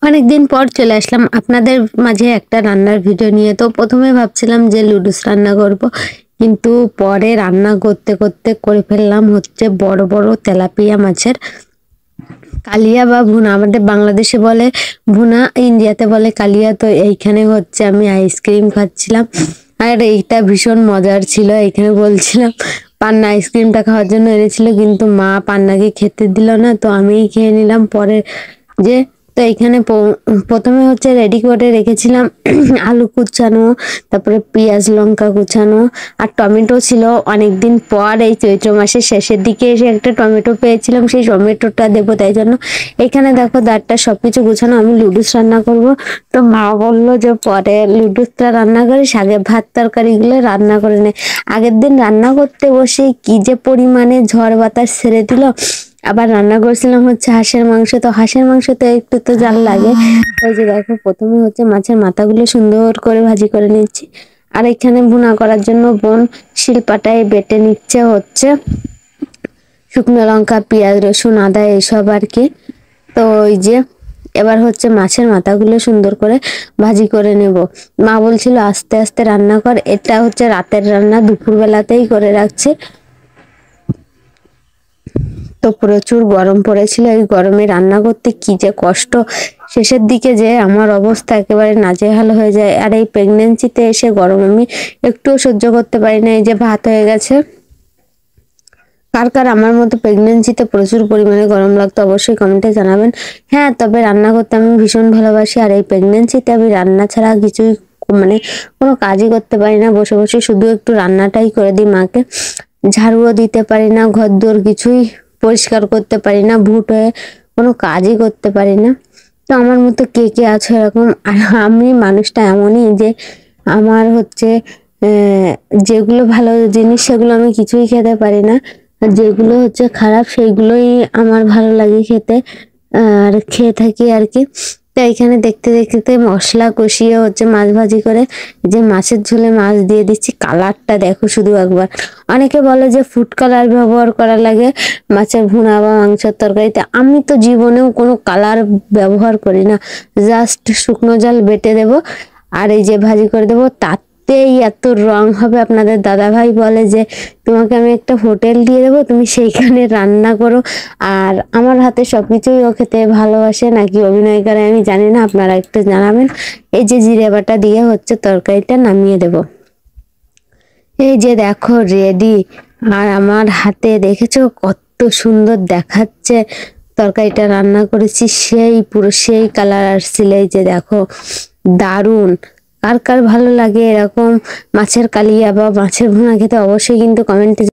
অনেকদিন পর চলে আসলাম আপনাদের মাঝে একটা রান্নার ভিডিও নিয়ে। তো প্রথমে ভাবছিলাম যে লুডুস রান্না করব, কিন্তু পরে রান্না করতে করতে করে ফেললাম হচ্ছে বড় বড় তেলাপিয়া মাছের কালিয়া বা ভুনা। আমাদের বাংলাদেশে বলে ভুনা, ইন্ডিয়াতে বলে কালিয়া। তো এইখানে হচ্ছে আমি আইসক্রিম খাচ্ছিলাম, আর এইটা ভীষণ মজার ছিল। এইখানে বলছিলাম পান্না আইসক্রিমটা খাওয়ার জন্য এনেছিল, কিন্তু মা পান্নাকে খেতে দিল না, তো আমিই খেয়ে নিলাম পরে। যে তো এখানে প্রথমে হচ্ছে রেডি করে রেখেছিলাম আলু কুচানো, তারপরে পেঁয়াজ লঙ্কা কুচানো, আর টমেটো ছিল। অনেকদিন পর এই চৈত্র মাসের শেষের দিকে এসে একটা টমেটো পেয়েছিলাম, সেই টমেটোটা দেবো তাই জন্য এখানে দেখো দাঁড়টা সবকিছু গুছানো। আমি লুডুস রান্না করব, তো মা বললো যে পরে লুডুসটা রান্না করিস, আগে ভাত তরকারিগুলো রান্না করে নে। আগের দিন রান্না করতে বসে কি যে পরিমাণে ঝড় বাতাস ছেড়ে দিল। আবার রান্না করছিলাম হচ্ছে হাঁসের মাংস, তো হাঁসের মাংস তো একটু তো জাল লাগে। ওই যে দেখো প্রথমে হচ্ছে মাছের মাথাগুলো সুন্দর করে ভাজি করে নিচ্ছি, আর এখানে ভুনা করার জন্য বোন শিলপাটায় বেটে নিচ্ছে হচ্ছে শুকনো লঙ্কা, পেঁয়াজ, রসুন, আদা এসব আর কি। তো ওই যে এবার হচ্ছে মাছের মাথাগুলো সুন্দর করে ভাজি করে নেব। মা বলছিল আস্তে আস্তে রান্না কর, এটা হচ্ছে রাতের রান্না, দুপুরবেলাতেই করে রাখছি। তো প্রচুর গরম পড়েছিল, এই গরমে রান্না করতে কি যে কষ্ট। শেষের দিকে যে আমার অবস্থা একেবারে নাজেহাল হয়ে যায়। আর এই প্রেগনেন্সিতে এসে গরম আমি একটুও সহ্য করতে পারি না। এই যে ভাত হয়ে গেছে। কার কার আমার মতো প্রেগনেন্সিতে প্রচুর পরিমাণে গরম লাগতো অবশ্যই কমেন্টে জানাবেন। হ্যাঁ, তবে রান্না করতে আমি ভীষণ ভালোবাসি, আর এই প্রেগনেন্সিতে আমি রান্না ছাড়া কিছুই মানে কোনো কাজই করতে পারি না। বসে বসে শুধু একটু রান্নাটাই করে দিই মাকে। ঝাড়ুও দিতে পারি না, ঘর দোর কিছুই পরিষ্কার করতে পারি না, ভুট হয়ে কোনো কাজই করতে পারি না। তো আমার মতো কে কে আছো এরকম? আর আমি মানুষটা এমনই যে আমার হচ্ছে যেগুলো ভালো জিনিস সেগুলো আমি কিছুই খেতে পারি না, আর যেগুলো হচ্ছে খারাপ সেইগুলোই আমার ভালো লাগে খেতে, আর খেয়ে থাকি আর কি। তো এখানে দেখতে দেখতে মশলা কষিয়ে হচ্ছে মাছ ভাজি করে যে মাছের ঝোলে মাছ দিয়ে দিচ্ছি। কালারটা দেখো শুধু একবার। অনেকে বলে যে ফুড কালার ব্যবহার করা লাগে মাছের ভুনা বা মাংসের তরকারিতে, আমি তো জীবনেও কোনো কালার ব্যবহার করি না। জাস্ট শুকনো জল বেটে দেব, আর এই যে ভাজি করে দেবো, তাতেই এত রং হবে। আপনাদের দাদা ভাই বলে যে তোমাকে আমি একটা হোটেল দিয়ে দেবো, তুমি সেইখানে রান্না করো। আর আমার হাতে সবকিছুই ও খেতে ভালোবাসে, নাকি অভিনয় করে আমি জানি না, আপনারা একটু জানাবেন। এই যে জিরে বাটা দিয়ে হচ্ছে তরকারিটা নামিয়ে দেব। এই যে দেখো রেডি, আর আমার হাতে দেখেছো কত সুন্দর দেখাচ্ছে। তরকারিটা রান্না করেছি, সেই পুরো সেই কালার আসছিল। এই যে দেখো দারুণ। কার কার ভালো লাগে এরকম মাছের কালিয়া বা মাছের ভুনা খেতে অবশ্যই কিন্তু কমেন্টে